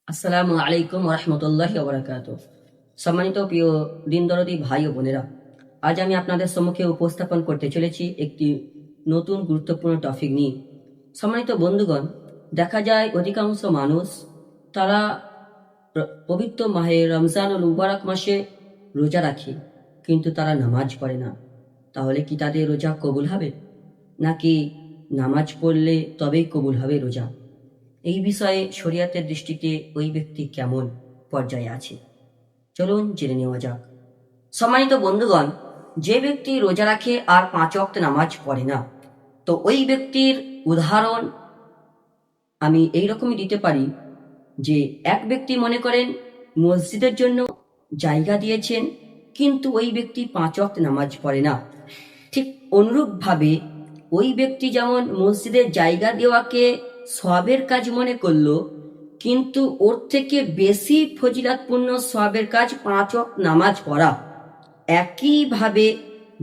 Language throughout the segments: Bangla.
আসসালামু আলাইকুম রহমতুল্লাহ ওবরাকাত। সম্মানিত প্রিয় দিনদরদি ভাই ও বোনেরা, আজ আমি আপনাদের সম্মুখে উপস্থাপন করতে চলেছি একটি নতুন গুরুত্বপূর্ণ টপিক নিয়ে। সম্মানিত বন্ধুগণ, দেখা যায় অধিকাংশ মানুষ তারা পবিত্র মাহে রমজানুল মুবারক মাসে রোজা রাখে, কিন্তু তারা নামাজ পড়ে না। তাহলে কি তাদের রোজা কবুল হবে, নাকি নামাজ পড়লে তবেই কবুল হবে রোজা? এই বিষয়ে শরিয়াতের দৃষ্টিতে ওই ব্যক্তি কেমন পর্যায়ে আছে, চলুন জেনে নেওয়া যাক। সম্মানিত বন্ধুগণ, যে ব্যক্তি রোজা রাখে আর 5 ওয়াক্ত নামাজ পড়ে না, তো ওই ব্যক্তির উদাহরণ আমি এই রকমই দিতে পারি যে এক ব্যক্তি মনে করেন মসজিদের জন্য জায়গা দিয়েছেন, কিন্তু ওই ব্যক্তি 5 ওয়াক্ত নামাজ পড়ে না। ঠিক অনুরূপভাবে ওই ব্যক্তি যেমন মসজিদের জায়গা দেওয়াকে সওয়াবের কাজ মনে করলো, কিন্তু ওর থেকে বেশি ফজিলাতপূর্ণ সওয়াবের কাজ 5 ওয়াক্ত নামাজ পড়া। একইভাবে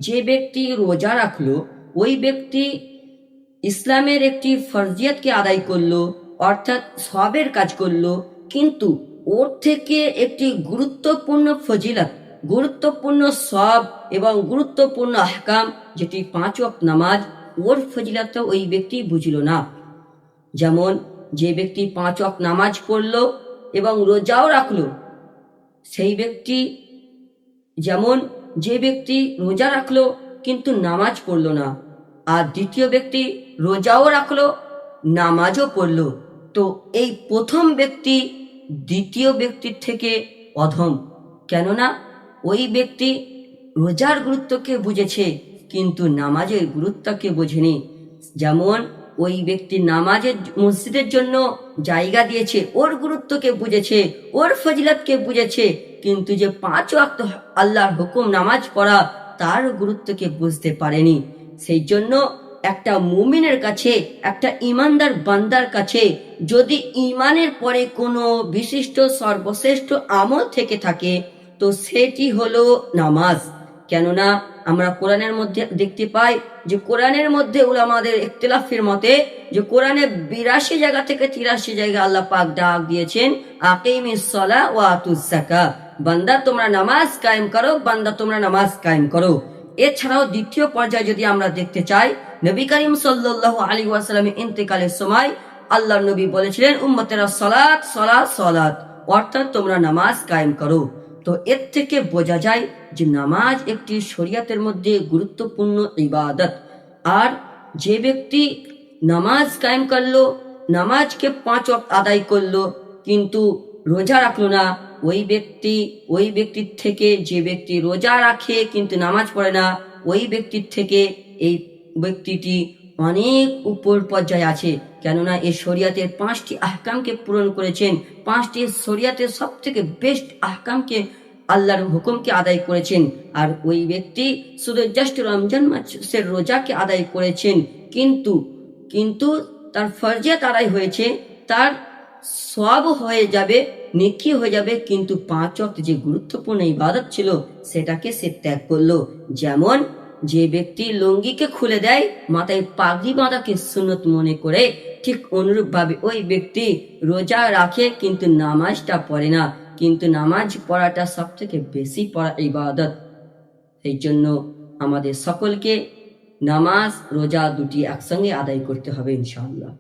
যে ব্যক্তি রোজা রাখলো, ওই ব্যক্তি ইসলামের একটি ফরজিয়তকে আদায় করলো, অর্থাৎ সওয়াবের কাজ করলো, কিন্তু ওর থেকে একটি গুরুত্বপূর্ণ ফজিলত, গুরুত্বপূর্ণ সওয়াব এবং গুরুত্বপূর্ণ আহকাম যেটি 5 ওয়াক্ত নামাজ, ওর ফজিলতটা ওই ব্যক্তি বুঝল না। যেমন যে ব্যক্তি 5 ওয়াক্ত নামাজ পড়লো এবং রোজাও রাখলো, সেই ব্যক্তি যেমন যে ব্যক্তি রোজা রাখলো কিন্তু নামাজ পড়লো না, আর দ্বিতীয় ব্যক্তি রোজাও রাখলো নামাজও পড়লো, তো এই প্রথম ব্যক্তি দ্বিতীয় ব্যক্তির থেকে অধম। কেননা ওই ব্যক্তি রোজার গুরুত্বকে বুঝেছে কিন্তু নামাজের গুরুত্বকে বোঝেনি। যেমন ওই ব্যক্তি নামাজের মসজিদের জন্য জায়গা দিয়েছে, ওর গুরুত্বকে বুঝেছে, ওর ফজিলতকে বুঝেছে, কিন্তু যে 5 ওয়াক্ত আল্লাহর হুকুম নামাজ পড়া, তার গুরুত্বকে বুঝতে পারেনি। সেই জন্য একটা মুমিনের কাছে, একটা ইমানদার বান্দার কাছে যদি ইমানের পরে কোনো বিশিষ্ট সর্বশ্রেষ্ঠ আমল থেকে থাকে, তো সেটি হলো নামাজ। কেননা আমরা কোরআনের মধ্যে দেখতে পাই যে কোরআনের মধ্যে উলামাদের ইখতিলাফের মতে যে কোরআনে 82 জায়গা থেকে 83 জায়গা আল্লাহ পাক ডাক দিয়েছেন আকিমিস সালাহ ওয়া আতুজ যাকাত, বান্দা তোমরা নামাজ কায়েম করো, বান্দা তোমরা নামাজ কায়েম করো। এছাড়াও দ্বিতীয় পর্যায়ে যদি আমরা দেখতে চাই, নবী করিম সাল্লাল্লাহু আলাইহি ওয়াসাল্লামের ইন্তেকালের সময় আল্লাহর নবী বলেছিলেন উম্মতেরা সালাত সালাত সালাত, অর্থাৎ তোমরা নামাজ কায়েম করো। তো এর থেকে বোঝা যায় যে নামাজ একটি শরিয়াতের মধ্যে গুরুত্বপূর্ণ ইবাদত। আর যে ব্যক্তি নামাজ কায়েম করলো, নামাজকে 5 ওয়াক্ত আদায় করলো, কিন্তু রোজা রাখলো না, ওই ব্যক্তির থেকে যে ব্যক্তি রোজা রাখে কিন্তু নামাজ পড়ে না, ওই ব্যক্তির থেকে এই ব্যক্তিটি অনেক উপর পর্যায়ে আছে। কেননা এই শরিয়াতের 5টি আহকামকে পূরণ করেছেন, 5টি শরিয়াতের সব থেকে বেস্ট আহকামকে, আল্লাহর হুকুমকে আদায় করেছেন। আর ওই ব্যক্তি শুধু জাস্ট রমজান মাসের রোজাকে আদায় করেছেন, কিন্তু তার ফরজিয়াত আদায় হয়েছে, তার সওয়াব হয়ে যাবে, নেকি হয়ে যাবে, কিন্তু 5 ওয়াক্ত যে গুরুত্বপূর্ণ ইবাদত ছিল সেটাকে সে ত্যাগ করলো। যেমন যে ব্যক্তি লুঙ্গিকে খুলে দেয়, মাথায় পাগড়ি বাঁধাকে সুন্নত মনে করে, ঠিক অনুরূপ ভাবে ওই ব্যক্তি রোজা রাখে কিন্তু নামাজটা পড়ে না, কিন্তু নামাজ পড়াটা সব থেকে বেশি পড়া ইবাদত। এই জন্য আমাদের সকলকে নামাজ রোজা দুটি একসঙ্গে আদায় করতে হবে ইনশাআল্লাহ।